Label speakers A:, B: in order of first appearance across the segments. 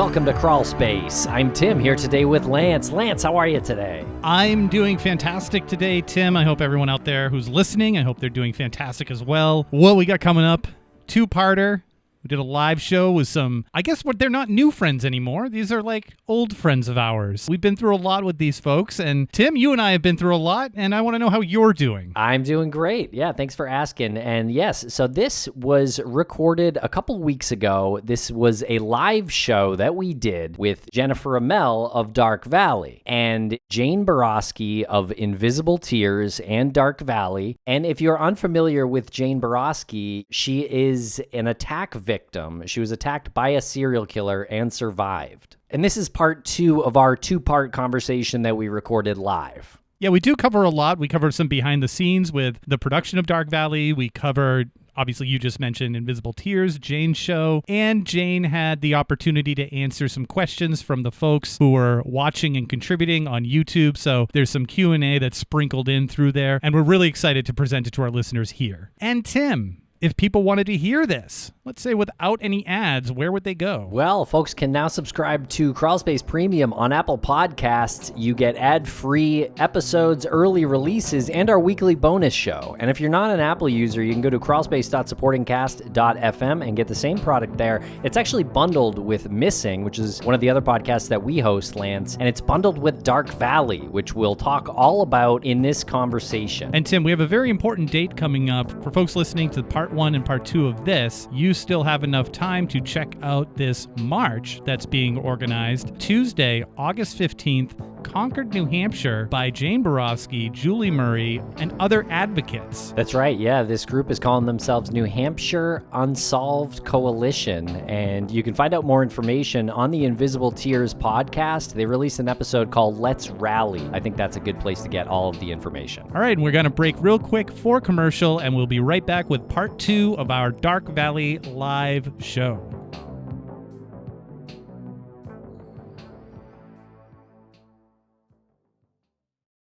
A: welcome to Crawlspace. I'm Tim here today with Lance. Lance, how are you today?
B: I'm doing fantastic today, Tim. I hope everyone out there who's listening, I hope they're doing fantastic as well. What we got coming up, two-parter. We did a live show with some, I guess they're not new friends anymore. These are like old friends of ours. We've been through a lot with these folks. And Tim, you and I have been through a lot, and I want to know how you're doing.
A: I'm doing great. Yeah, thanks for asking. And yes, so this was recorded a couple weeks ago. This was a live show that we did with Jennifer Amell of Dark Valley and Jane Boroski of Invisible Tears and Dark Valley. And if you're unfamiliar with Jane Boroski, she is an attack victim. She was attacked by a serial killer and survived. And this is part 2 of our 2-part conversation that we recorded live.
B: Yeah, we do cover a lot. We covered some behind the scenes with the production of Dark Valley. We covered, obviously, you just mentioned Invisible Tears, Jane's show, and Jane had the opportunity to answer some questions from the folks who were watching and contributing on YouTube. So there's some Q&A that's sprinkled in through there, and we're really excited to present it to our listeners here. And Tim, if people wanted to hear this, let's say without any ads, where would they go?
A: Well, folks can now subscribe to Crawlspace Premium on Apple Podcasts. You get ad-free episodes, early releases, and our weekly bonus show. And if you're not an Apple user, you can go to crawlspace.supportingcast.fm and get the same product there. It's actually bundled with Missing, which is one of the other podcasts that we host, Lance, and it's bundled with Dark Valley, which we'll talk all about in this conversation.
B: And Tim, we have a very important date coming up for folks listening to part 1 and part 2 of this. You still have enough time to check out this march that's being organized Tuesday, August 15th, Concord, New Hampshire, by Jane Boroski, Julie Murray, and other advocates.
A: That's right, yeah. This group is calling themselves New Hampshire Unsolved Coalition, and you can find out more information on the Invisible Tears podcast. They released an episode called Let's Rally. I think that's a good place to get all of the information.
B: All right, and we're going to break real quick for commercial, and we'll be right back with part 2 of our Dark Valley live show.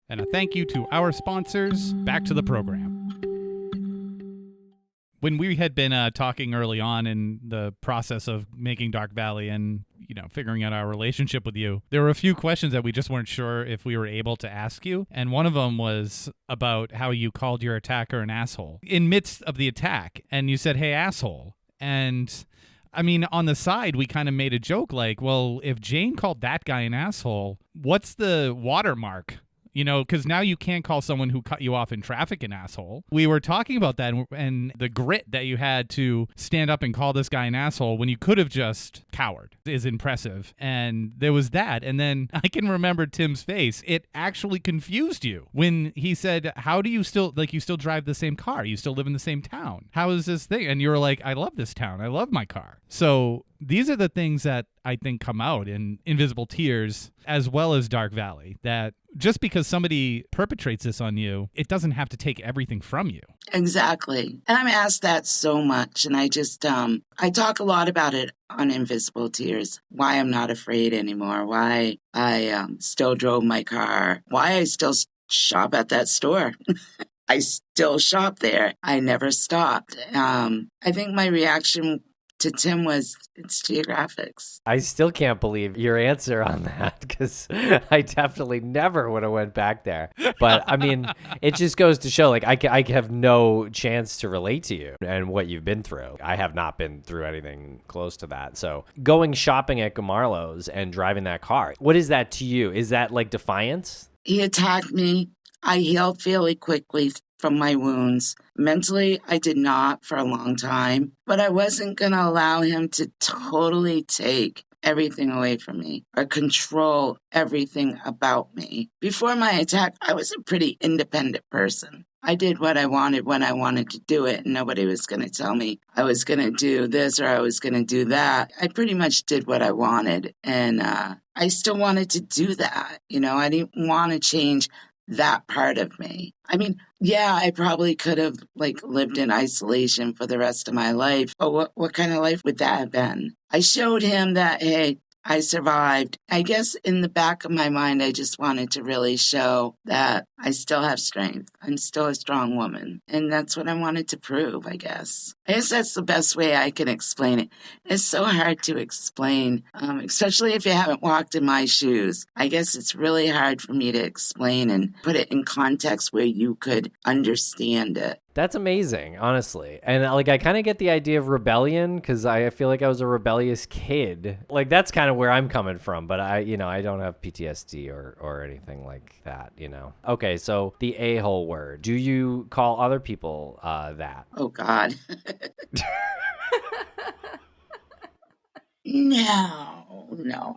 B: And a thank you to our sponsors. Back to the program. When we had been talking early on in the process of making Dark Valley and, figuring out our relationship with you, there were a few questions that we just weren't sure if we were able to ask you. And one of them was about how you called your attacker an asshole in midst of the attack. And you said, "Hey, asshole." And I mean, on the side, we kind of made a joke like, well, if Jane called that guy an asshole, what's the watermark? Because now you can't call someone who cut you off in traffic an asshole. We were talking about that and the grit that you had to stand up and call this guy an asshole when you could have just cowered is impressive. And there was that. And then I can remember Tim's face. It actually confused you when he said, how do you still drive the same car? You still live in the same town. How is this thing? And you were like, I love this town. I love my car. So these are the things that I think come out in Invisible Tears as well as Dark Valley, that just because somebody perpetrates this on you, it doesn't have to take everything from you.
C: Exactly. And I'm asked that so much. And I just, I talk a lot about it on Invisible Tears, why I'm not afraid anymore, why I still drove my car, why I still shop at that store. I still shop there. I never stopped. I think my reaction to Tim was, it's geographics.
A: I still can't believe your answer on that because I definitely never would have went back there. But I mean, it just goes to show, like, I have no chance to relate to you and what you've been through. I have not been through anything close to that. So going shopping at Gamarlo's and driving that car, what is that to you? Is that like defiance?
C: He attacked me. I healed fairly quickly from my wounds. Mentally, I did not for a long time, but I wasn't going to allow him to totally take everything away from me or control everything about me. Before my attack, I was a pretty independent person. I did what I wanted when I wanted to do it, and nobody was going to tell me I was going to do this or I was going to do that. I pretty much did what I wanted, and I still wanted to do that. I didn't want to change that part of me. I mean, yeah, I probably could have lived in isolation for the rest of my life. But what kind of life would that have been? I showed him that, hey, I survived. I guess in the back of my mind, I just wanted to really show that I still have strength. I'm still a strong woman. And that's what I wanted to prove, I guess. I guess that's the best way I can explain it. It's so hard to explain, especially if you haven't walked in my shoes. I guess it's really hard for me to explain and put it in context where you could understand it.
A: That's amazing, honestly. And like, I kind of get the idea of rebellion because I feel like I was a rebellious kid. Like, that's kind of where I'm coming from. But I don't have PTSD or anything like that, Okay, so the a-hole word. Do you call other people that?
C: Oh, God. No.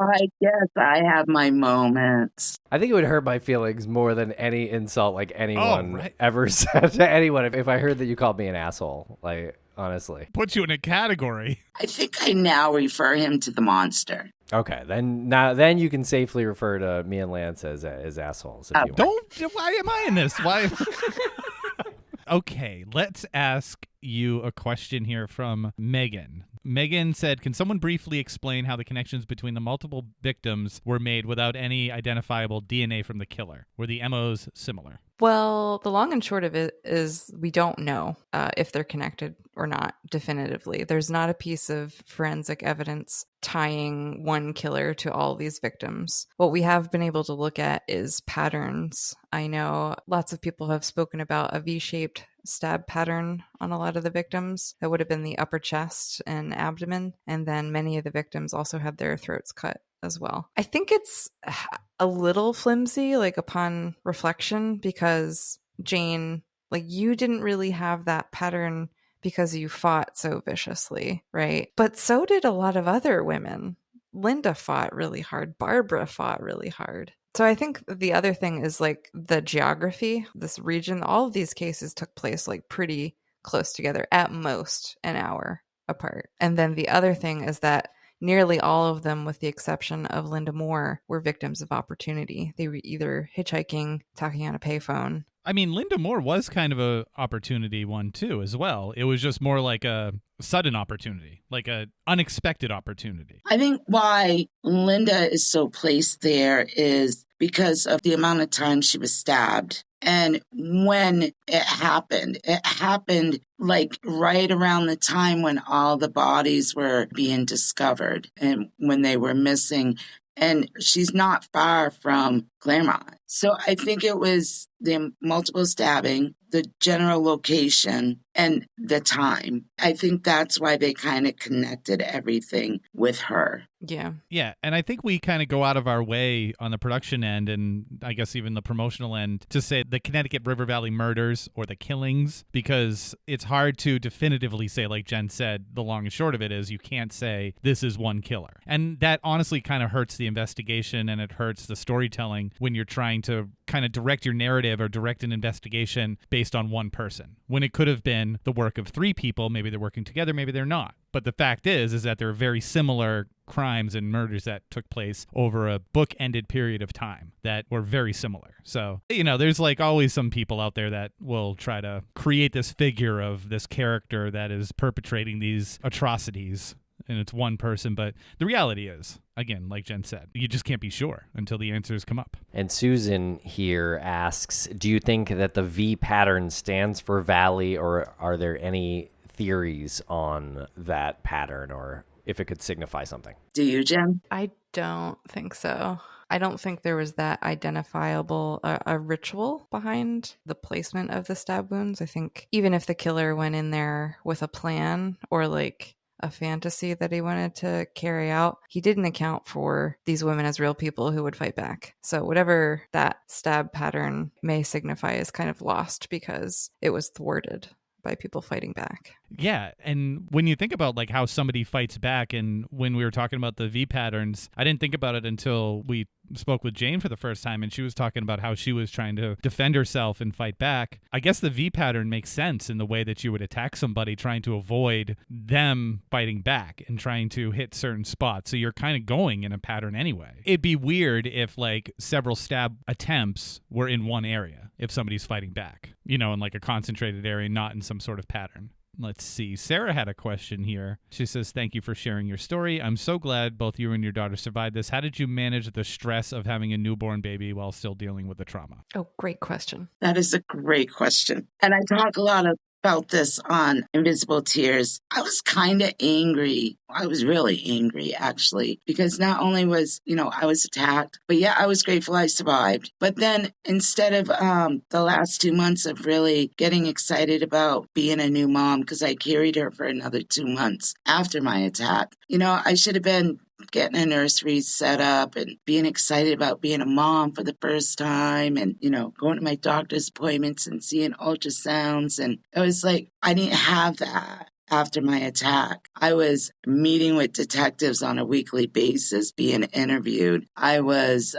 C: I guess I have my moments.
A: I think it would hurt my feelings more than any insult like anyone
B: Oh,
A: ever said to anyone if I heard that you called me an asshole. Like, honestly.
B: Put you in a category.
C: I think I now refer him to the monster.
A: Okay, then you can safely refer to me and Lance as assholes. If you want.
B: Why am I in this? Why? Okay, let's ask you a question here from Megan. Megan said, can someone briefly explain how the connections between the multiple victims were made without any identifiable DNA from the killer? Were the MOs similar?
D: Well, the long and short of it is we don't know if they're connected or not definitively. There's not a piece of forensic evidence tying one killer to all these victims. What we have been able to look at is patterns. I know lots of people have spoken about a V-shaped stab pattern on a lot of the victims. That would have been the upper chest and abdomen. And then many of the victims also had their throats cut as well. I think it's a little flimsy, like upon reflection, because Jane, like you didn't really have that pattern because you fought so viciously, right? But so did a lot of other women. Linda fought really hard. Barbara fought really hard. So I think the other thing is like the geography, this region, all of these cases took place like pretty close together, at most an hour apart. And then the other thing is that nearly all of them, with the exception of Linda Moore, were victims of opportunity. They were either hitchhiking, talking on a payphone.
B: I mean, Linda Moore was kind of a opportunity one too, as well. It was just more like a sudden opportunity, like a unexpected opportunity.
C: I think why Linda is so placed there is because of the amount of time she was stabbed. And when it happened like right around the time when all the bodies were being discovered and when they were missing. And she's not far from Claremont. So I think it was the multiple stabbing, the general location, and the time. I think that's why they kind of connected everything with her.
D: Yeah.
B: Yeah, and I think we kind of go out of our way on the production end and I guess even the promotional end to say the Connecticut River Valley murders or the killings, because it's hard to definitively say, like Jen said, the long and short of it is you can't say this is one killer. And that honestly kind of hurts the investigation and it hurts the storytelling when you're trying to kind of direct your narrative or direct an investigation based on one person, when it could have been the work of three people. Maybe they're working together, maybe they're not. But the fact is that there are very similar crimes and murders that took place over a book-ended period of time that were very similar. So, there's like always some people out there that will try to create this figure of this character that is perpetrating these atrocities, and it's one person. But the reality is, again, like Jen said, you just can't be sure until the answers come up.
A: And Susan here asks, do you think that the V pattern stands for valley, or are there any theories on that pattern, or if it could signify something?
C: Do you, Jen?
D: I don't think so. I don't think there was that identifiable a ritual behind the placement of the stab wounds. I think even if the killer went in there with a plan or like a fantasy that he wanted to carry out, he didn't account for these women as real people who would fight back. So whatever that stab pattern may signify is kind of lost because it was thwarted by people fighting back.
B: Yeah, and when you think about like how somebody fights back, and when we were talking about the V patterns, I didn't think about it until we spoke with Jane for the first time, and she was talking about how she was trying to defend herself and fight back. I guess the V pattern makes sense in the way that you would attack somebody trying to avoid them fighting back and trying to hit certain spots. So you're kind of going in a pattern anyway. It'd be weird if like several stab attempts were in one area, if somebody's fighting back, in like a concentrated area, not in some sort of pattern. Let's see. Sarah had a question here. She says, thank you for sharing your story. I'm so glad both you and your daughter survived this. How did you manage the stress of having a newborn baby while still dealing with the trauma?
D: Oh, great question.
C: That is a great question. And I talk a lot about this on Invisible Tears. I was kind of angry. I was really angry, actually, because not only was, I was attacked, but yeah, I was grateful I survived. But then instead of the last 2 months of really getting excited about being a new mom, because I carried her for another 2 months after my attack, I should have been getting a nursery set up and being excited about being a mom for the first time and, going to my doctor's appointments and seeing ultrasounds. And it was like, I didn't have that after my attack. I was meeting with detectives on a weekly basis, being interviewed. I was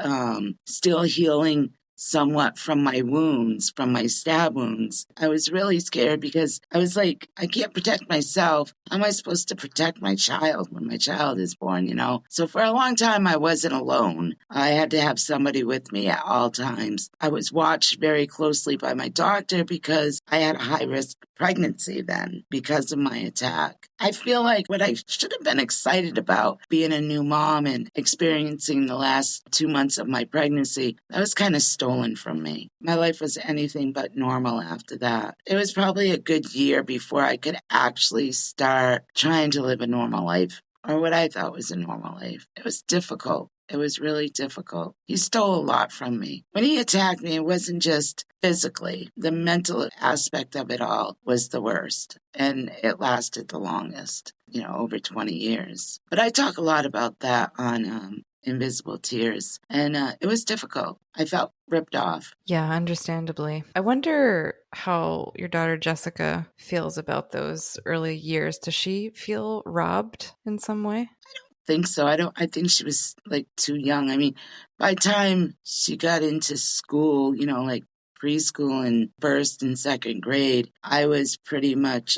C: still healing somewhat from my wounds, from my stab wounds. I was really scared because I was like, I can't protect myself. How am I supposed to protect my child when my child is born, So for a long time, I wasn't alone. I had to have somebody with me at all times. I was watched very closely by my doctor because I had a high-risk pregnancy then because of my attack. I feel like what I should have been excited about being a new mom and experiencing the last 2 months of my pregnancy, that was kind of stolen from me. My life was anything but normal after that. It was probably a good year before I could actually start trying to live a normal life, or what I thought was a normal life. It was difficult. It was really difficult. He stole a lot from me. When he attacked me, it wasn't just physically. The mental aspect of it all was the worst. And it lasted the longest, over 20 years. But I talk a lot about that on Invisible Tears. And it was difficult. I felt ripped off.
D: Yeah, understandably. I wonder how your daughter Jessica feels about those early years. Does she feel robbed in some way?
C: Think so. I think she was like too young. I mean, by the time she got into school, like preschool and first and second grade, I was pretty much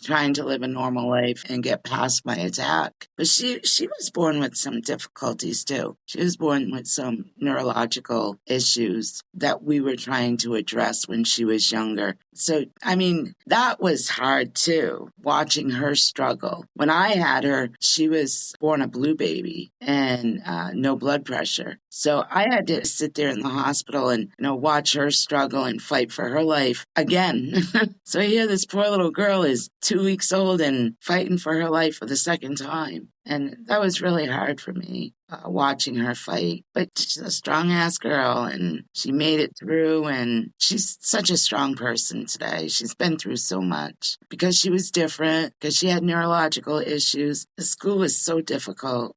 C: trying to live a normal life and get past my attack. But she was born with some difficulties too. She was born with some neurological issues that we were trying to address when she was younger. So, I mean, that was hard too, watching her struggle. When I had her, she was born a blue baby and no blood pressure. So I had to sit there in the hospital and, watch her struggle and fight for her life again. So here this poor little girl is 2 weeks old and fighting for her life for the second time. And that was really hard for me, watching her fight. But she's a strong-ass girl, and she made it through, and she's such a strong person today. She's been through so much because she was different, because she had neurological issues. The school was so difficult.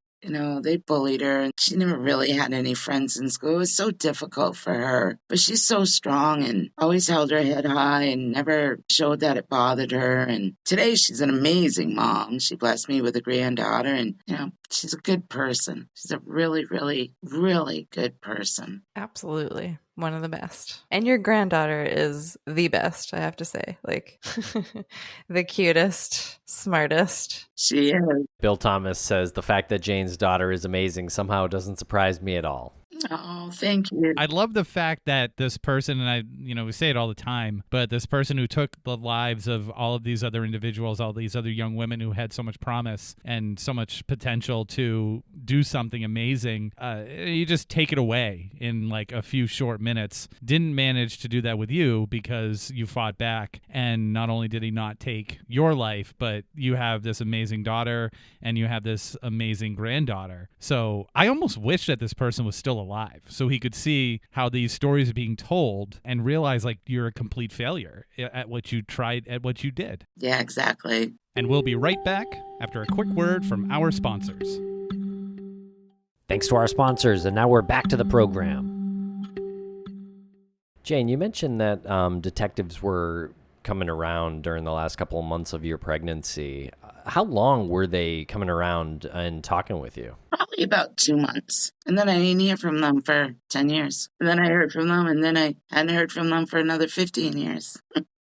C: They bullied her, and she never really had any friends in school. It was so difficult for her. But she's so strong and always held her head high and never showed that it bothered her. And today she's an amazing mom. She blessed me with a granddaughter, and, she's a good person. She's a really, really, really good person.
D: Absolutely. One of the best. And your granddaughter is the best, I have to say. Like, the cutest, smartest.
C: She is.
A: Bill Thomas says the fact that Jane's daughter is amazing somehow doesn't surprise me at all.
C: Oh, thank you.
B: I love the fact that this person, and we say it all the time, but this person who took the lives of all of these other individuals, all these other young women who had so much promise and so much potential to do something amazing, you just take it away in like a few short minutes. Didn't manage to do that with you because you fought back. And not only did he not take your life, but you have this amazing daughter and you have this amazing granddaughter. So I almost wish that this person was still alive so he could see how these stories are being told and realize like you're a complete failure at what you tried, at what you did.
C: Yeah, exactly.
B: And we'll be right back after a quick word from our sponsors.
A: Thanks to our sponsors, and now we're back to the program. Jane, you mentioned that detectives were coming around during the last couple of months of your pregnancy. How long were they coming around and talking with you?
C: Probably about 2 months. And then I didn't hear from them for 10 years. And then I heard from them, and then I hadn't heard from them for another 15 years.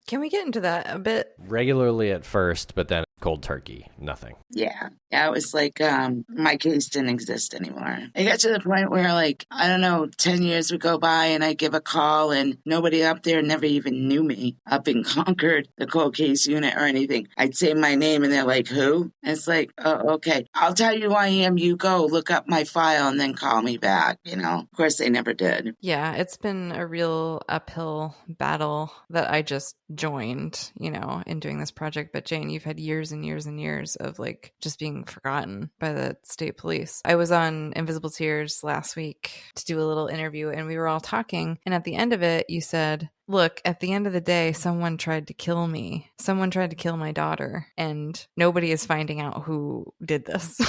D: Can we get into that a bit?
A: Regularly at first, but then cold turkey, nothing.
C: Yeah. Yeah, it was like my case didn't exist anymore. It got to the point where, like, I don't know, 10 years would go by and I'd give a call and nobody up there never even knew me up in Concord, the cold case unit or anything. I'd say my name and they're like, who? And it's like, oh, okay. I'll tell you who I am. You go look up my file and then call me back. You know, of course they never did.
D: Yeah, it's been a real uphill battle that I just joined, in doing this project. But Jane, you've had years and years and years of like just being forgotten by the state police. I was on Invisible Tears last week to do a little interview and we were all talking. And at the end of it, you said, look, at the end of the day, someone tried to kill me. Someone tried to kill my daughter, and nobody is finding out who did this.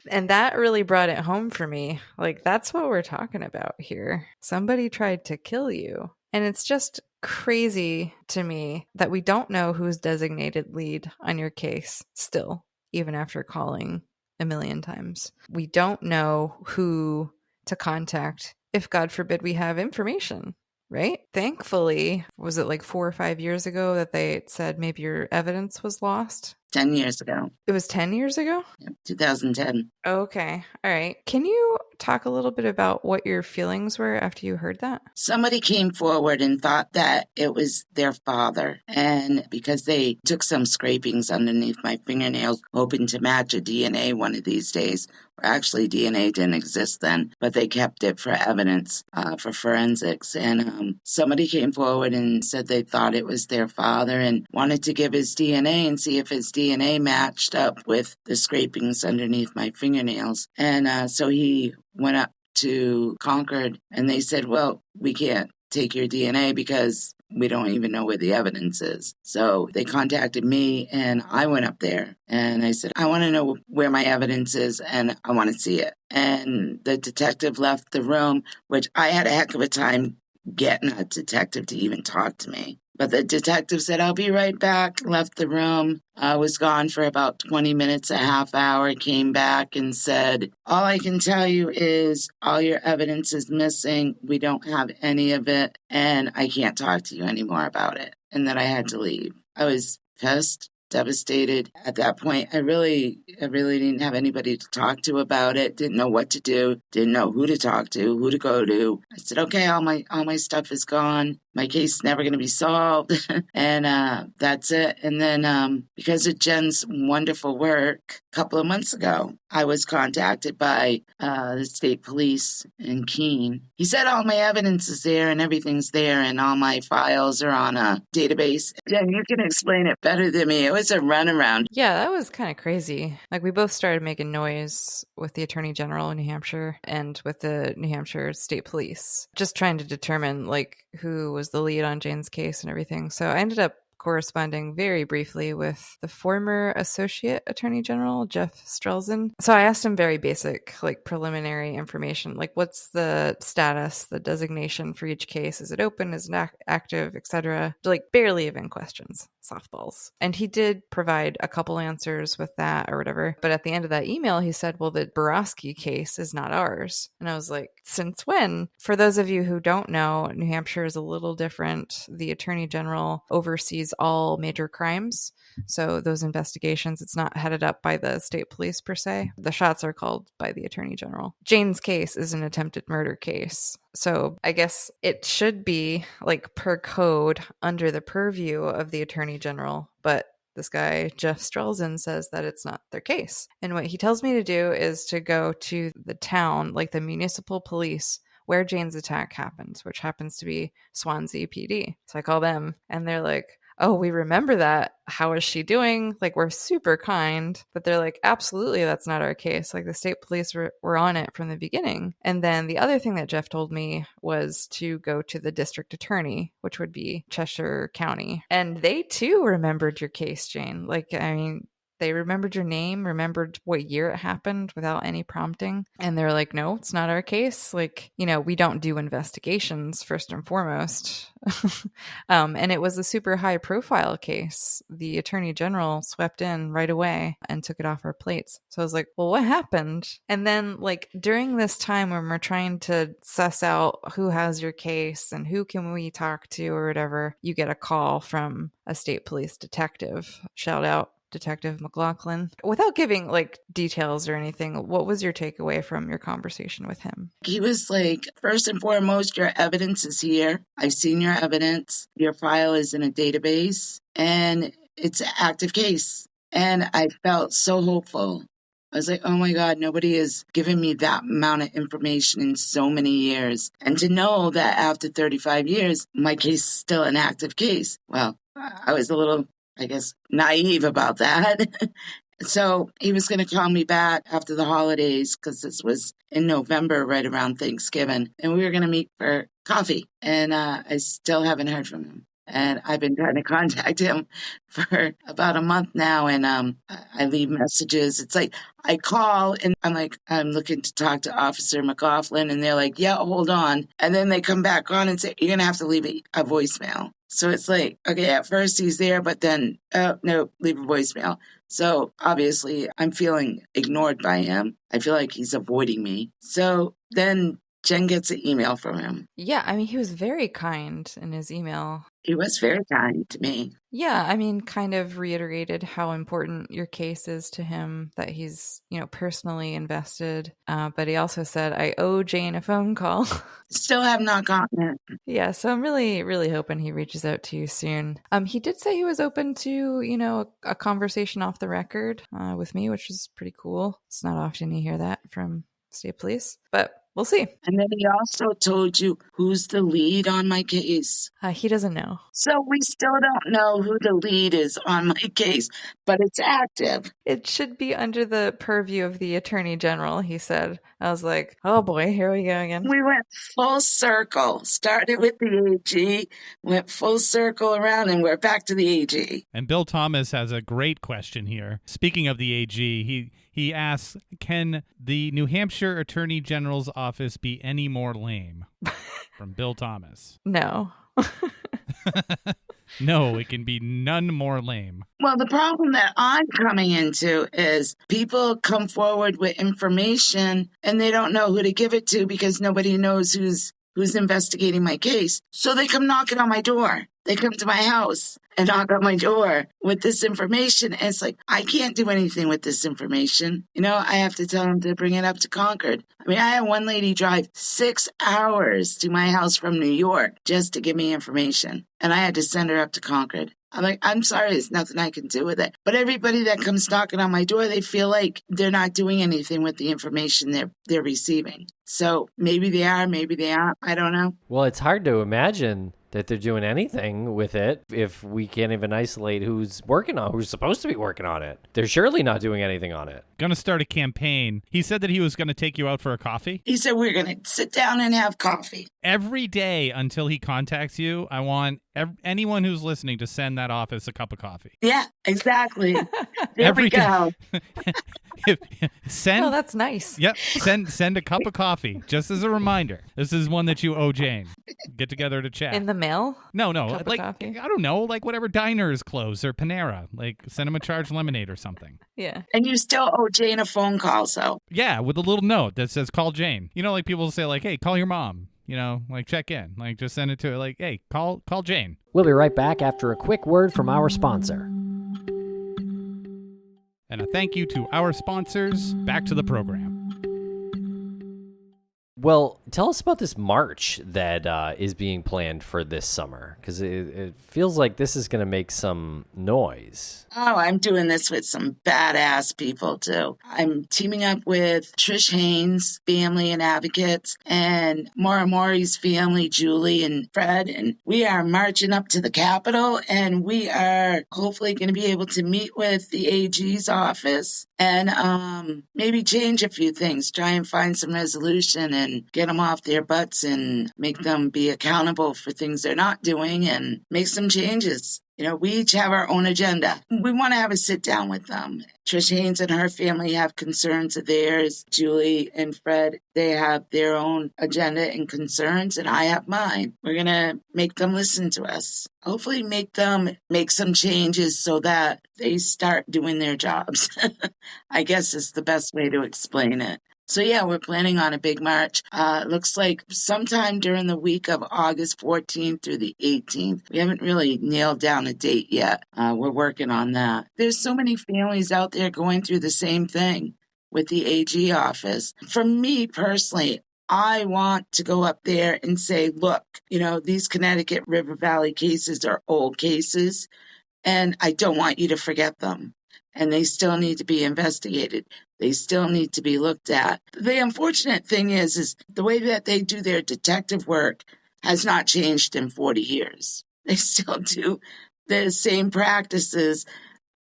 D: And that really brought it home for me. Like, that's what we're talking about here. Somebody tried to kill you. And it's just crazy to me that we don't know who's designated lead on your case still, even after calling a million times. We don't know who to contact if, God forbid, we have information. Right? Thankfully, was it like 4 or 5 years ago that they said maybe your evidence was lost?
C: 10 years ago.
D: It was 10 years ago?
C: Yep, 2010.
D: Okay. All right. Can you talk a little bit about what your feelings were after you heard that?
C: Somebody came forward and thought that it was their father. And because they took some scrapings underneath my fingernails, hoping to match a DNA one of these days. Actually, DNA didn't exist then, but they kept it for evidence for forensics. And somebody came forward and said they thought it was their father and wanted to give his DNA and see if his DNA matched up with the scrapings underneath my fingernails. And so he went up to Concord and they said, well, we can't take your DNA because we don't even know where the evidence is. So they contacted me and I went up there and I said, I want to know where my evidence is and I want to see it. And the detective left the room, which I had a heck of a time getting a detective to even talk to me. But the detective said, I'll be right back, left the room. I was gone for about 20 minutes, a half hour, came back and said, all I can tell you is all your evidence is missing. We don't have any of it, and I can't talk to you anymore about it. And then I had to leave. I was pissed, devastated. At that point, I really didn't have anybody to talk to about it. Didn't know what to do. Didn't know who to talk to, who to go to. I said, okay, all my stuff is gone. My case is never going to be solved. And that's it. And then because of Jen's wonderful work, a couple of months ago, I was contacted by the state police in Keene. He said all my evidence is there and everything's there and all my files are on a database. Jen, you can explain it better than me. It was a runaround.
D: Yeah, that was kind of crazy. Like, we both started making noise with the Attorney General in New Hampshire and with the New Hampshire State Police, just trying to determine, like, who was the lead on Jane's case and everything. So I ended up corresponding very briefly with the former Associate Attorney General, Jeff Strelzin. So I asked him very basic, like preliminary information, like what's the status, the designation for each case? Is it open? Is it active, etc.? Like barely even questions, softballs. And he did provide a couple answers with that or whatever. But at the end of that email, he said, well, the Boroski case is not ours. And I was like, since when? For those of you who don't know, New Hampshire is a little different. The Attorney General oversees all major crimes. So those investigations, it's not headed up by the state police per se. The shots are called by the Attorney General. Jane's case is an attempted murder case. So I guess it should be like per code under the purview of the Attorney General. But this guy, Jeff Strelzin, says that it's not their case. And what he tells me to do is to go to the town, like the municipal police, where Jane's attack happens, which happens to be Swansea PD. So I call them and they're like, oh, we remember that. How is she doing? Like, we're super kind. But they're like, absolutely, that's not our case. Like, the state police were on it from the beginning. And then the other thing that Jeff told me was to go to the district attorney, which would be Cheshire County. And they too remembered your case, Jane. Like, I mean, they remembered your name, remembered what year it happened without any prompting. And they're like, no, it's not our case. Like, you know, we don't do investigations first and foremost. And it was a super high profile case. The Attorney General swept in right away and took it off our plates. So I was like, well, what happened? And then like during this time when we're trying to suss out who has your case and who can we talk to or whatever, you get a call from a state police detective. Shout out Detective McLaughlin. Without giving like details or anything, what was your takeaway from your conversation with him?
C: He was like, first and foremost, your evidence is here. I've seen your evidence. Your file is in a database and it's an active case. And I felt so hopeful. I was like, oh my God, nobody has given me that amount of information in so many years. And to know that after 35 years, my case is still an active case. Well, I was a little, I guess, naive about that. So he was going to call me back after the holidays because this was in November, right around Thanksgiving. And we were going to meet for coffee. And I still haven't heard from him. And I've been trying to contact him for about a month now. And I leave messages. It's like I call and I'm like, I'm looking to talk to Officer McLaughlin. And they're like, yeah, hold on. And then they come back on and say, you're going to have to leave a voicemail. So it's like, okay, at first he's there, but then, no, leave a voicemail. So obviously I'm feeling ignored by him. I feel like he's avoiding me. So then Jen gets an email from him.
D: Yeah, I mean, he was very kind in his email.
C: He was very kind to me.
D: Yeah, I mean, kind of reiterated how important your case is to him, that he's, personally invested. But he also said, I owe Jane a phone call.
C: Still have not gotten it.
D: Yeah, so I'm really, really hoping he reaches out to you soon. He did say he was open to, a conversation off the record with me, which was pretty cool. It's not often you hear that from state police, but we'll see.
C: And then he also told you who's the lead on my case.
D: He doesn't know.
C: So we still don't know who the lead is on my case, but it's active.
D: It should be under the purview of the Attorney General, he said. I was like, oh boy, here we go again.
C: We went full circle. Started with the AG, went full circle around, and we're back to the AG.
B: And Bill Thomas has a great question here. Speaking of the AG, he asks, can the New Hampshire Attorney General's office be any more lame? From Bill Thomas.
D: No.
B: No, it can be none more lame.
C: Well, the problem that I'm coming into is people come forward with information and they don't know who to give it to because nobody knows who's investigating my case. So they come knocking on my door. They come to my house and knock on my door with this information. And it's like, I can't do anything with this information. I have to tell them to bring it up to Concord. I mean, I had one lady drive 6 hours to my house from New York just to give me information. And I had to send her up to Concord. I'm like, I'm sorry, there's nothing I can do with it. But everybody that comes knocking on my door, they feel like they're not doing anything with the information they're receiving. So maybe they are, maybe they aren't. I don't know.
A: Well, it's hard to imagine that they're doing anything with it if we can't even isolate who's supposed to be working on it. They're surely not doing anything on it.
B: Going to start a campaign. He said that he was going to take you out for a coffee.
C: He said we're going to sit down and have coffee.
B: Every day until he contacts you, I want anyone who's listening to send that office a cup of coffee.
C: Yeah, exactly. There we go.
B: Send.
D: Oh, that's nice.
B: Yep. Send a cup of coffee just as a reminder. This is one that you owe Jane. Get together to chat.
D: In the mail?
B: No.
D: Cup
B: Like,
D: of coffee?
B: I don't know, like whatever diner is closed or Panera. Like send him a charged lemonade or something.
D: Yeah.
C: And you still owe Jane a phone call, so.
B: Yeah, with a little note that says call Jane. Like people say like, hey, call your mom. Like check in. Like just send it to her like, hey, call Jane.
A: We'll be right back after a quick word from our sponsor.
B: And a thank you to our sponsors. Back to the program.
A: Well, tell us about this march that is being planned for this summer, because it feels like this is going to make some noise.
C: Oh, I'm doing this with some badass people, too. I'm teaming up with Trish Haynes' family and advocates and Maura Maury's family, Julie and Fred. And we are marching up to the Capitol, and we are hopefully going to be able to meet with the AG's office and maybe change a few things, try and find some resolution and get them off their butts and make them be accountable for things they're not doing and make some changes. We each have our own agenda. We want to have a sit down with them. Trish Haynes and her family have concerns of theirs. Julie and Fred, they have their own agenda and concerns, and I have mine. We're going to make them listen to us. Hopefully make them make some changes so that they start doing their jobs. I guess is the best way to explain it. So yeah, we're planning on a big march. Looks like sometime during the week of August 14th through the 18th. We haven't really nailed down a date yet. We're working on that. There's so many families out there going through the same thing with the AG office. For me personally, I want to go up there and say, look, these Connecticut River Valley cases are old cases, and I don't want you to forget them. And they still need to be investigated. They still need to be looked at. The unfortunate thing is the way that they do their detective work has not changed in 40 years. They still do the same practices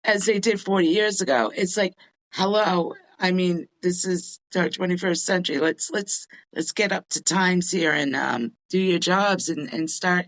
C: as they did 40 years ago. It's like, hello, I mean, this is our 21st century. Let's get up to times here and do your jobs and start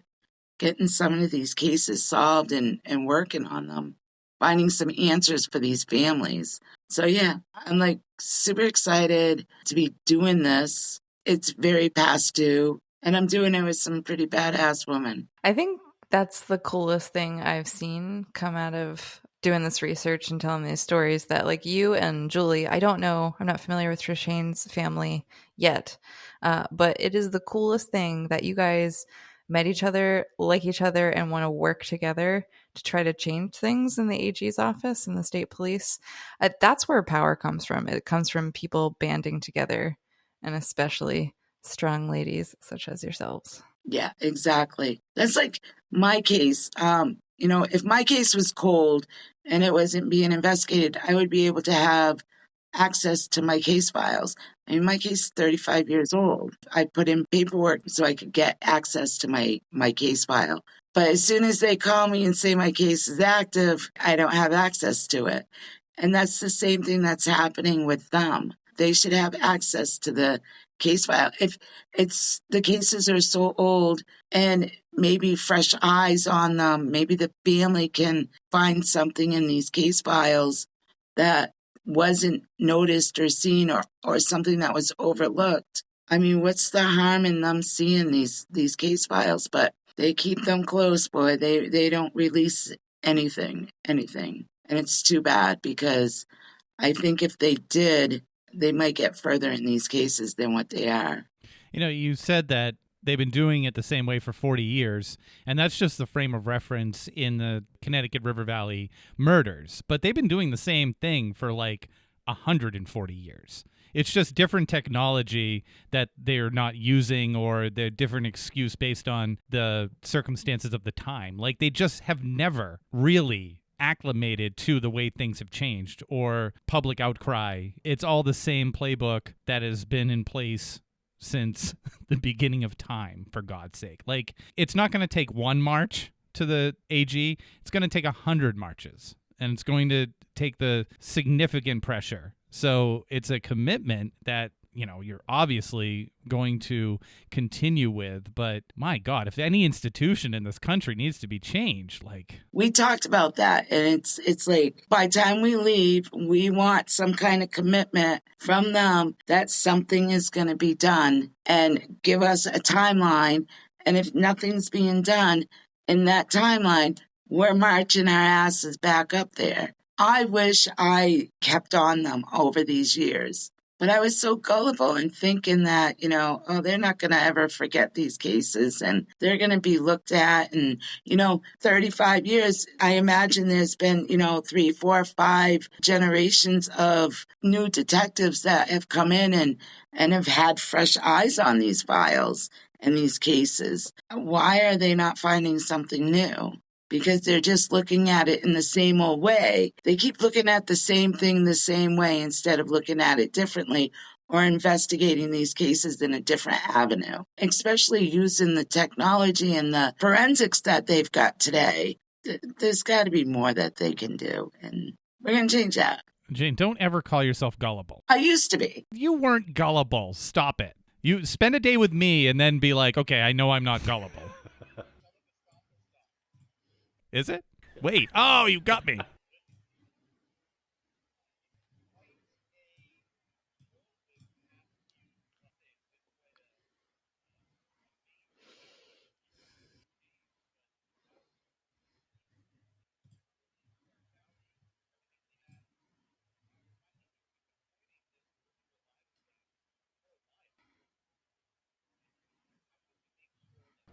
C: getting some of these cases solved and working on them, finding some answers for these families. So yeah, I'm like super excited to be doing this. It's very past due, and I'm doing it with some pretty badass women.
D: I think that's the coolest thing I've seen come out of doing this research and telling these stories, that like you and Julie, I don't know, I'm not familiar with Trishane's family yet, but it is the coolest thing that you guys met each other, like each other, and want to work together to try to change things in the AG's office and the state police. That's where power comes from. It comes from people banding together, and especially strong ladies such as yourselves.
C: Yeah, exactly. That's like my case. If my case was cold and it wasn't being investigated, I would be able to have access to my case files. I mean, my case is 35 years old. I put in paperwork so I could get access to my case file. But as soon as they call me and say my case is active, I don't have access to it. And that's the same thing that's happening with them. They should have access to the case file. If the cases are so old and maybe fresh eyes on them, maybe the family can find something in these case files that wasn't noticed or seen, or something that was overlooked. I mean, what's the harm in them seeing these case files? But they keep them close, boy. They don't release anything. And it's too bad, because I think if they did, they might get further in these cases than what they are.
B: You said that they've been doing it the same way for 40 years, and that's just the frame of reference in the Connecticut River Valley murders. But they've been doing the same thing for like 140 years. It's just different technology that they're not using, or the different excuse based on the circumstances of the time. Like, they just have never really acclimated to the way things have changed or public outcry. It's all the same playbook that has been in place since the beginning of time, for God's sake. Like, it's not going to take one march to the AG. It's going to take 100 marches, and it's going to take the significant pressure. So it's a commitment that, you're obviously going to continue with. But my God, if any institution in this country needs to be changed, like...
C: We talked about that, and it's like, by the time we leave, we want some kind of commitment from them that something is going to be done, and give us a timeline. And if nothing's being done in that timeline, we're marching our asses back up there. I wish I kept on them over these years. But I was so gullible in thinking that, they're not going to ever forget these cases, and they're going to be looked at. And, 35 years, I imagine there's been, 3, 4, 5 generations of new detectives that have come in and have had fresh eyes on these files and these cases. Why are they not finding something new? Because they're just looking at it in the same old way. They keep looking at the same thing the same way instead of looking at it differently, or investigating these cases in a different avenue, especially using the technology and the forensics that they've got today. There's got to be more that they can do, and we're going to change that.
B: Jane, don't ever call yourself gullible.
C: I used to be.
B: You weren't gullible. Stop it. You spend a day with me and then be like, okay, I know I'm not gullible. Is it? Wait. Oh, you got me.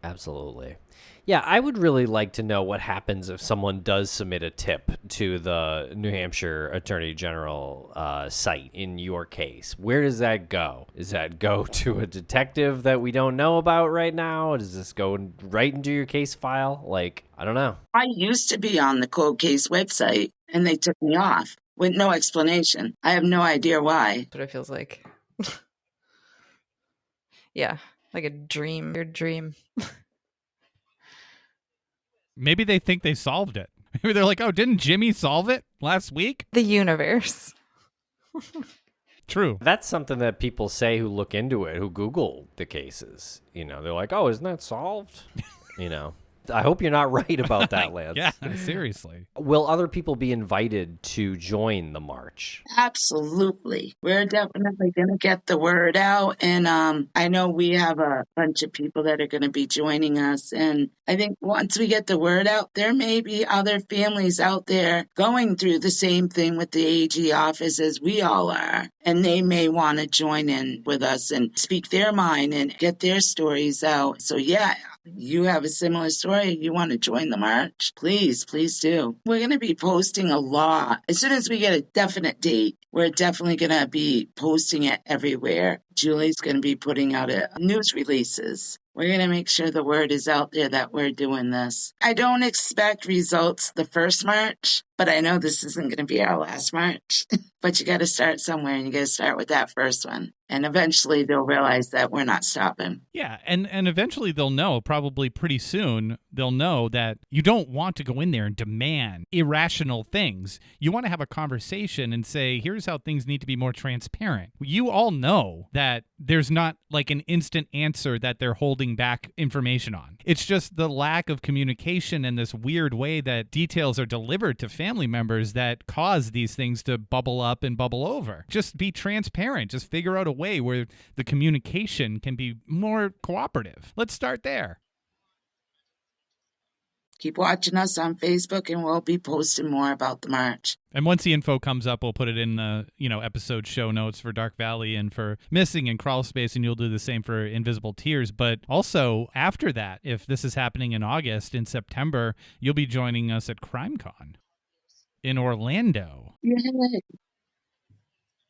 A: Absolutely. Yeah, I would really like to know what happens if someone does submit a tip to the New Hampshire Attorney General site in your case. Where does that go? Does that go to a detective that we don't know about right now? Does this go right into your case file? Like, I don't know.
C: I used to be on the cold case website, and they took me off with no explanation. I have no idea why.
D: That's what it feels like. Yeah, like a dream. Your dream.
B: Maybe they think they solved it. Maybe they're like, oh, didn't Jimmy solve it last week?
D: The universe.
B: True.
A: That's something that people say who look into it, who Google the cases. You know, they're like, oh, isn't that solved? You know. I hope you're not right about that, Lance.
B: Yeah, seriously.
A: Will other people be invited to join the march?
C: Absolutely. We're definitely going to get the word out. And I know we have a bunch of people that are going to be joining us. And I think once we get the word out, there may be other families out there going through the same thing with the AG office as we all are. And they may want to join in with us and speak their mind and get their stories out. So, yeah. You have a similar story, you want to join the march, please do. We're going to be posting a lot. As soon as we get a definite date, we're definitely going to be posting it everywhere. Julie's going to be putting out news releases. We're going to make sure the word is out there that we're doing this. I don't expect results the first march, but I know this isn't going to be our last march. But you got to start somewhere, and you got to start with that first one. And eventually they'll realize that we're not stopping.
B: Yeah, and eventually they'll know, probably pretty soon, they'll know that you don't want to go in there and demand irrational things. You want to have a conversation and say, here's how things need to be more transparent. You all know that there's not like an instant answer that they're holding back information on. It's just the lack of communication and this weird way that details are delivered to family members that cause these things to bubble up and bubble over. Just be transparent. Just figure out a way where the communication can be more cooperative. Let's start there.
C: Keep watching us on Facebook, and we'll be posting more about the march.
B: And once the info comes up, we'll put it in the episode show notes for Dark Valley and for Missing and Crawlspace, and you'll do the same for Invisible Tears. But also after that, if this is happening in August, in September, you'll be joining us at CrimeCon in Orlando.
C: Yay.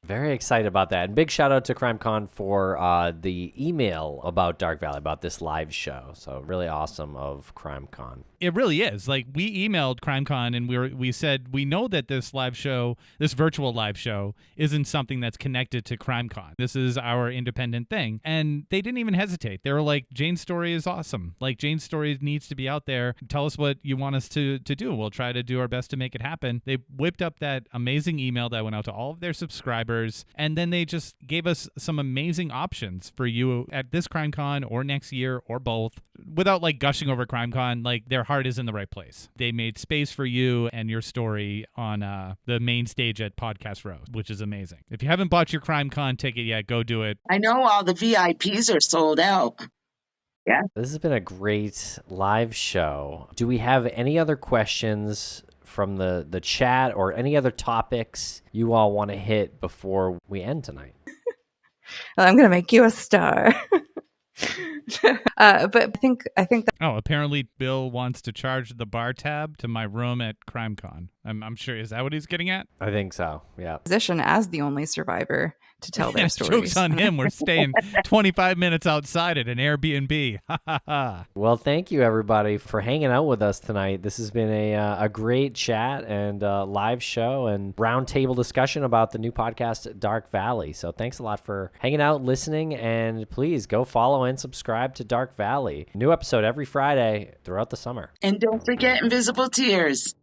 A: Very excited about that. And big shout out to CrimeCon for the email about Dark Valley, about this live show. So really awesome of CrimeCon.
B: It really is. Like, we emailed CrimeCon and we said, we know that this live show, this virtual live show, isn't something that's connected to CrimeCon. This is our independent thing. And they didn't even hesitate. They were like, Jane's story is awesome. Like, Jane's story needs to be out there. Tell us what you want us to do. We'll try to do our best to make it happen. They whipped up that amazing email that went out to all of their subscribers. And then they just gave us some amazing options for you at this CrimeCon or next year or both. Without like gushing over CrimeCon, like, their heart is in the right place. They made space for you and your story on the main stage at Podcast Row, which is amazing. If you haven't bought your CrimeCon ticket yet, go do it.
C: I know all the VIPs are sold out. Yeah.
A: This has been a great live show. Do we have any other questions from the chat or any other topics you all want to hit before we end tonight?
D: I'm going to make you a star. But I think that
B: Apparently Bill wants to charge the bar tab to my room at CrimeCon. I'm sure. Is that what he's getting at?
A: I think so. Yeah.
D: position as the only survivor to tell their stories.
B: Joke's on him. We're staying 25 minutes outside at an Airbnb.
A: Well, thank you everybody for hanging out with us tonight. This has been a great chat and live show and roundtable discussion about the new podcast Dark Valley. So thanks a lot for hanging out, listening, and please go follow and subscribe to Dark Valley. New episode every Friday throughout the summer.
C: And don't forget Invisible Tears.